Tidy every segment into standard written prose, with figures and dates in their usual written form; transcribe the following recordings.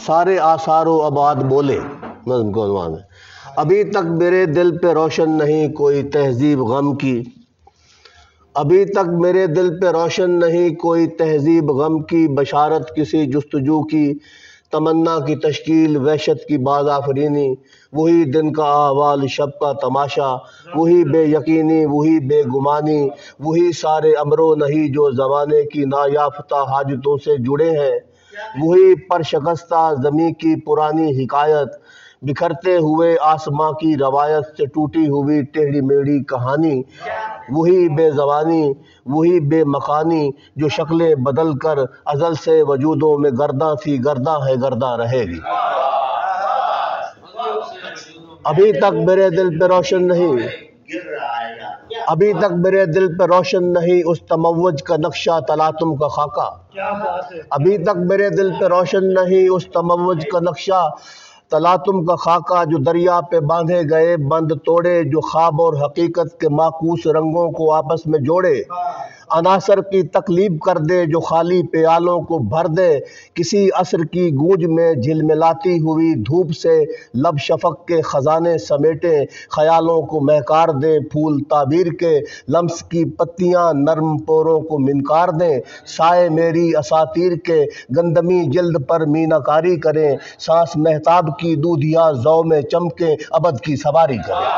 سارے آثار و ابعاد بولے۔ نظم کو عنوان ہے ابھی تک میرے دل پہ روشن نہیں کوئی تہذیب غم کی، ابھی تک میرے دل پہ روشن نہیں کوئی تہذیب غم کی، بشارت کسی جستجو کی، تمنا کی تشکیل، وحشت کی باز آفرینی، وہی دن کا احوال شب کا تماشا، وہی بے یقینی وہی بے گمانی، وہی سارے امر و نہی جو زمانے کی نایافتہ حاجتوں سے جڑے ہیں، وہی پرشکستہ زمیں کی پرانی حکایت، بکھرتے ہوئے آسماں کی روایت سے ٹوٹی ہوئی ٹیڑھی میڑھی کہانی، وہی بے زبانی وہی بے مکانی جو شکلیں بدل کر ازل سے وجودوں میں گرداں تھی گرداں ہے گرداں رہے گی۔ ابھی تک میرے دل پہ روشن نہیں، ابھی تک میرے دل پہ روشن نہیں اس تموج کا نقشہ تلاطم کا خاکہ، ابھی تک میرے دل پہ روشن نہیں اس تموج کا نقشہ تلاطم کا خاکہ، جو دریا پہ باندھے گئے بند توڑے، جو خواب اور حقیقت کے معکوس رنگوں کو آپس میں جوڑے، عناصر کی تقلیب کر دے جو خالی پیالوں کو بھر دے، کسی عصر کی گونج میں جھلملاتی ہوئی دھوپ سے لب شفق کے خزانے سمیٹے، خیالوں کو مہکار دیں پھول تعبیر کے، لمس کی پتیاں نرم پوروں کو منکار دیں، سائے میری اساطیر کے گندمی جلد پر میناکاری کریں، سانس مہتاب کی دودھیا زو میں چمکیں ابد کی سواری کریں۔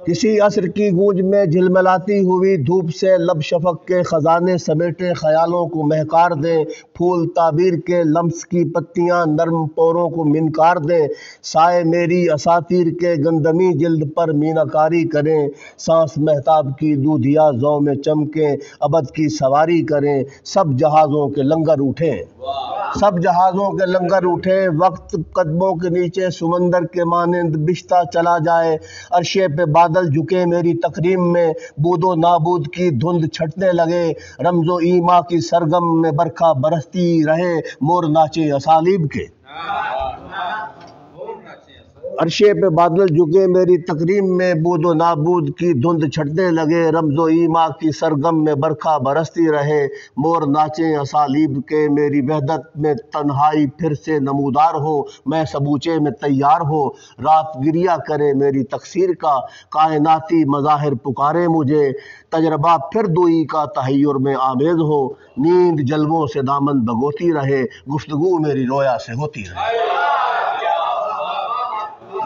کسی عصر کی گونج میں جھلملاتی ہوئی دھوپ سے لب شفق کے خزانے سمیٹے، خیالوں کو مہکار دیں پھول تعبیر کے، لمس کی پتیاں نرم پوروں کو منکار دیں، سائے میری اساطیر کے گندمی جلد پر میناکاری کریں، سانس مہتاب کی دودھیا زو میں چمکیں ابد کی سواری کریں، سب جہازوں کے لنگر اٹھیں، سب جہازوں کے لنگر اٹھیں، وقت قدموں کے نیچے سمندر کے مانند بچھتا چلا جائے، عرشے پہ بادل جھکے میری تکریم میں، بود و نابود کی دھند چھٹنے لگے، رمز و ایما کی سرگم میں برکھا برستی رہے، مور ناچے اسالیب کے۔ عرشے پہ بادل جھکے میری تکریم میں، بود و نابود کی دھند چھٹنے لگے، رمز و ایما کی سرگم میں برکھا برستی رہے، مور ناچیں اسالیب کے، میری وحدت میں تنہائی پھر سے نمودار ہو، میں سبوچے میں تیار ہو، رات گریہ کرے میری تقصیر کا، کائناتی مظاہر پکارے مجھے، تجربہ پھر دوئی کا تحیر میں آمیز ہو، نیند جلووں سے دامن بھگوتی رہے، گفتگو میری رویا سے ہوتی رہے۔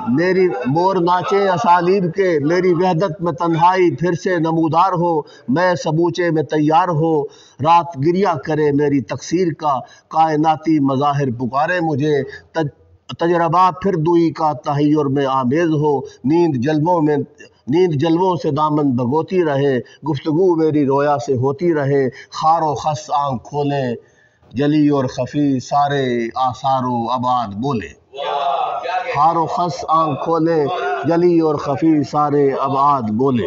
میری مور ناچے اسالیب کے، میری وحدت میں تنہائی پھر سے نمودار ہو، میں سبوچے میں تیار ہو، رات گریہ کرے میری تقصیر کا، کائناتی مظاہر پکارے مجھے، تجربہ پھر دوئی کا تحیر میں آمیز ہو، نیند جلووں سے دامن بھگوتی رہے، گفتگو میری رویا سے ہوتی رہے، خار و خس آنکھ کھولیں جلی اور خفی سارے آثار و ابعاد بولے، خار و خس آنکھ کھولیں جلی اور خفی سارے ابعاد بولے۔